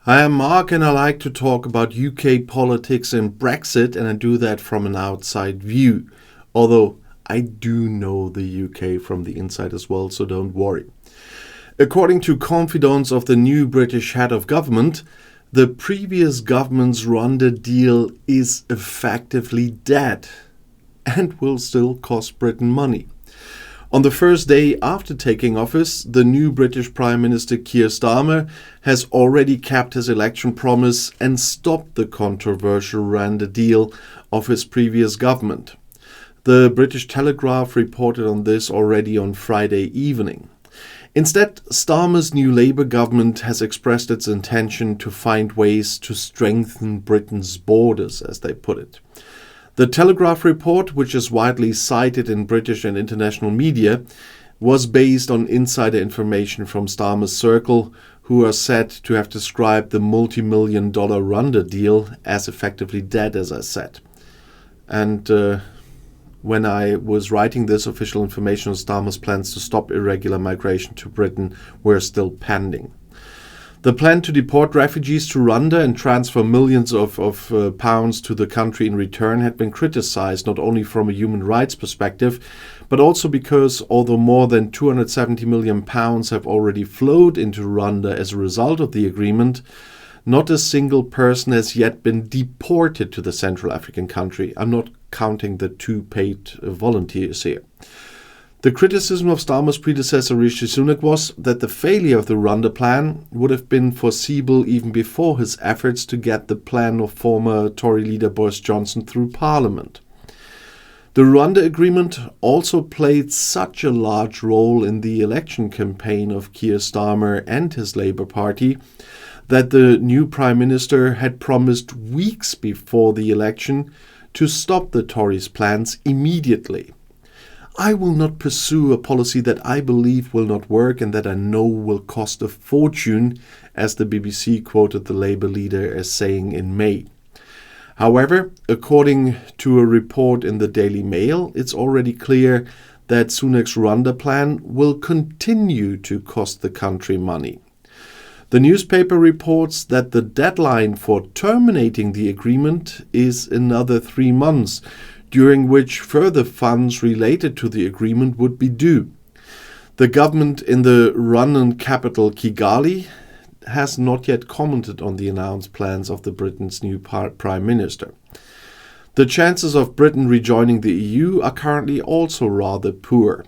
Hi, I'm Mark and I like to talk about UK politics and Brexit, and I do that from an outside view. Although I do know the UK from the inside as well, so don't worry. According to confidants of the new British head of government, the previous government's Rwanda deal is effectively dead and will still cost Britain money. On the first day after taking office, the new British Prime Minister Keir Starmer has already kept his election promise and stopped the controversial Rwanda deal of his previous government. The British Telegraph reported on this already on Friday evening. Instead, Starmer's new Labour government has expressed its intention to find ways to strengthen Britain's borders, as they put it. The Telegraph report, which is widely cited in British and international media, was based on insider information from Starmer's circle, who are said to have described the multi-million-dollar Rwanda deal as effectively dead, as I said. And when I was writing this, official information on Starmer's plans to stop irregular migration to Britain were still pending. The plan to deport refugees to Rwanda and transfer millions of pounds to the country in return had been criticized not only from a human rights perspective, but also because although more than £270 million have already flowed into Rwanda as a result of the agreement, not a single person has yet been deported to the Central African country. I'm not counting the 2 paid volunteers here. The criticism of Starmer's predecessor Rishi Sunak was that the failure of the Rwanda plan would have been foreseeable even before his efforts to get the plan of former Tory leader Boris Johnson through Parliament. The Rwanda agreement also played such a large role in the election campaign of Keir Starmer and his Labour Party that the new Prime Minister had promised weeks before the election to stop the Tories' plans immediately. I will not pursue a policy that I believe will not work and that I know will cost a fortune, as the BBC quoted the Labour leader as saying in May. However, according to a report in the Daily Mail, it's already clear that Sunak's Rwanda plan will continue to cost the country money. The newspaper reports that the deadline for terminating the agreement is another 3 months, during which further funds related to the agreement would be due. The government in the Rwandan capital Kigali has not yet commented on the announced plans of Britain's new Prime Minister. The chances of Britain rejoining the EU are currently also rather poor.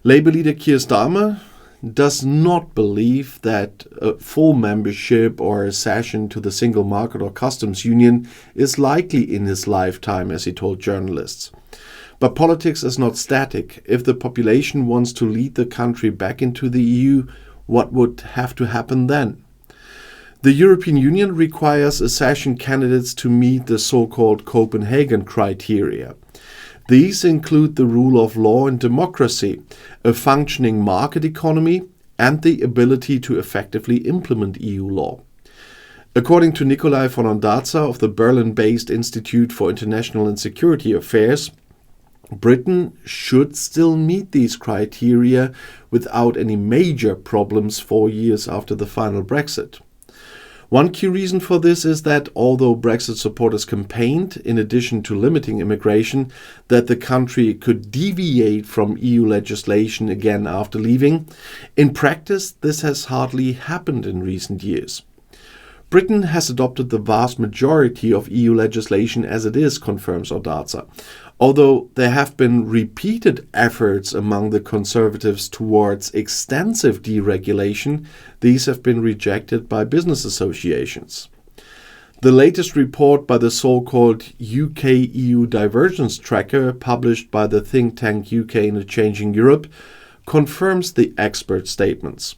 Labour leader Keir Starmer does not believe that a full membership or accession to the single market or customs union is likely in his lifetime, as he told journalists. But politics is not static. If the population wants to lead the country back into the EU, what would have to happen then? The European Union requires accession candidates to meet the so-called Copenhagen criteria. These include the rule of law and democracy, a functioning market economy, and the ability to effectively implement EU law. According to Nikolai von Ondarza of the Berlin-based Institute for International and Security Affairs, Britain should still meet these criteria without any major problems 4 years after the final Brexit. One key reason for this is that although Brexit supporters campaigned, in addition to limiting immigration, that the country could deviate from EU legislation again after leaving, in practice this has hardly happened in recent years. Britain has adopted the vast majority of EU legislation as it is, confirms Ondarza. Although there have been repeated efforts among the Conservatives towards extensive deregulation, these have been rejected by business associations. The latest report by the so-called UK-EU Divergence Tracker, published by the think tank UK in a Changing Europe, confirms the expert statements.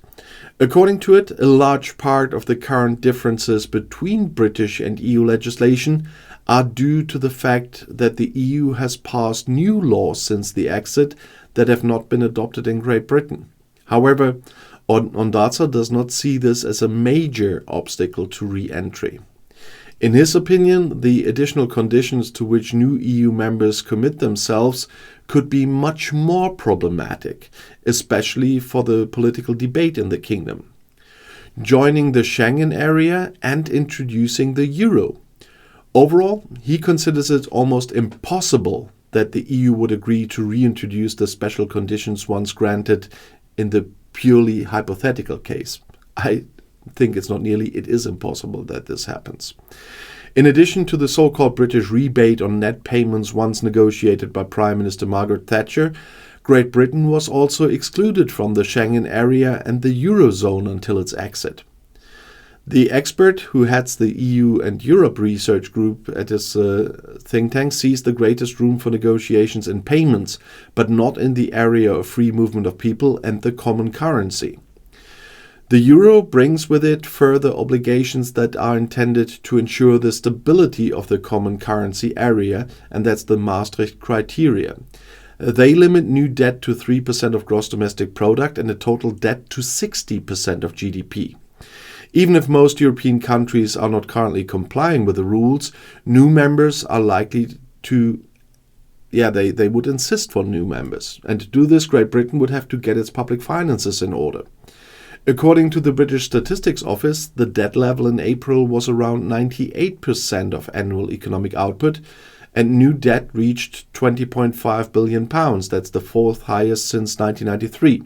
According to it, a large part of the current differences between British and EU legislation are due to the fact that the EU has passed new laws since the exit that have not been adopted in Great Britain. However, Ondarza does not see this as a major obstacle to re-entry. In his opinion, the additional conditions to which new EU members commit themselves could be much more problematic, especially for the political debate in the kingdom. joining the Schengen area and introducing the euro. Overall, he considers it almost impossible that the EU would agree to reintroduce the special conditions once granted in the purely hypothetical case. I think it is impossible that this happens. In addition to the so-called British rebate on net payments once negotiated by Prime Minister Margaret Thatcher, Great Britain was also excluded from the Schengen area and the Eurozone until its exit. The expert who heads the EU and Europe research group at his think tank sees the greatest room for negotiations in payments, but not in the area of free movement of people and the common currency. The euro brings with it further obligations that are intended to ensure the stability of the common currency area, and that's the Maastricht criteria. They limit new debt to 3% of gross domestic product and a total debt to 60% of GDP. Even if most European countries are not currently complying with the rules, new members are likely to, they would insist for new members. And to do this, Great Britain would have to get its public finances in order. According to the British Statistics Office, the debt level in April was around 98% of annual economic output, and new debt reached £20.5 billion. That's the fourth highest since 1993.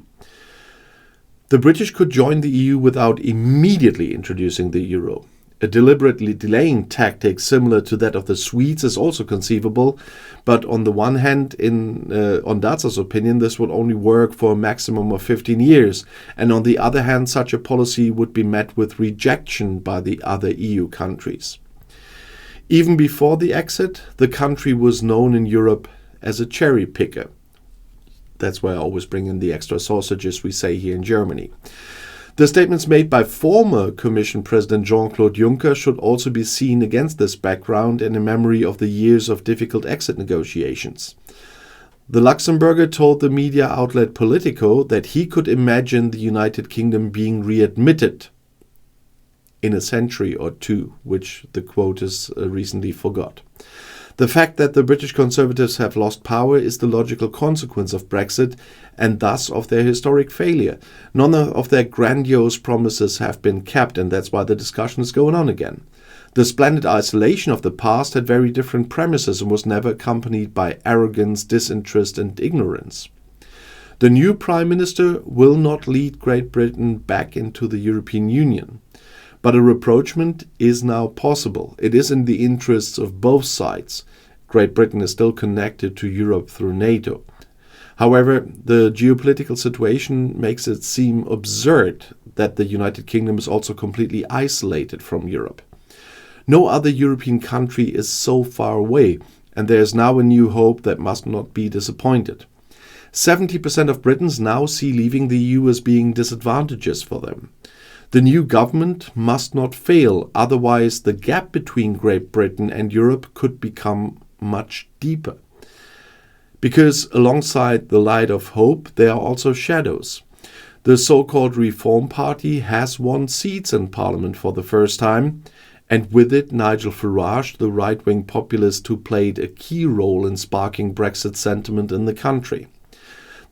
The British could join the EU without immediately introducing the euro. A deliberately delaying tactic similar to that of the Swedes is also conceivable, but on the one hand, on Daza's opinion, this would only work for a maximum of 15 years, and on the other hand, such a policy would be met with rejection by the other EU countries. Even before the exit, the country was known in Europe as a cherry picker. That's why I always bring in the extra sausages we say here in Germany. The statements made by former Commission President Jean-Claude Juncker should also be seen against this background and in memory of the years of difficult exit negotiations. The Luxembourger told the media outlet Politico that he could imagine the United Kingdom being readmitted in a century or two, which the quotas recently forgot. The fact that the British Conservatives have lost power is the logical consequence of Brexit and thus of their historic failure. None of their grandiose promises have been kept, and that's why the discussion is going on again. The splendid isolation of the past had very different premises and was never accompanied by arrogance, disinterest and ignorance. The new Prime Minister will not lead Great Britain back into the European Union. But a rapprochement is now possible. It is in the interests of both sides. Great Britain is still connected to Europe through NATO. However, the geopolitical situation makes it seem absurd that the United Kingdom is also completely isolated from Europe. No other European country is so far away, and there is now a new hope that must not be disappointed. 70% of Britons now see leaving the EU as being disadvantageous for them. The new government must not fail, otherwise the gap between Great Britain and Europe could become much deeper. Because alongside the light of hope, there are also shadows. The so-called Reform Party has won seats in Parliament for the first time, and with it Nigel Farage, the right-wing populist who played a key role in sparking Brexit sentiment in the country.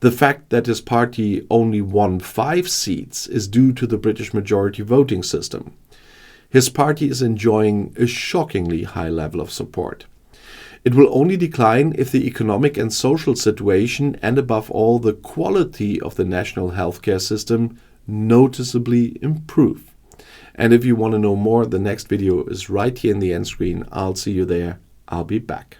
The fact that his party only won 5 seats is due to the British majority voting system. His party is enjoying a shockingly high level of support. It will only decline if the economic and social situation and above all the quality of the national healthcare system noticeably improve. And if you want to know more, the next video is right here in the end screen. I'll see you there. I'll be back.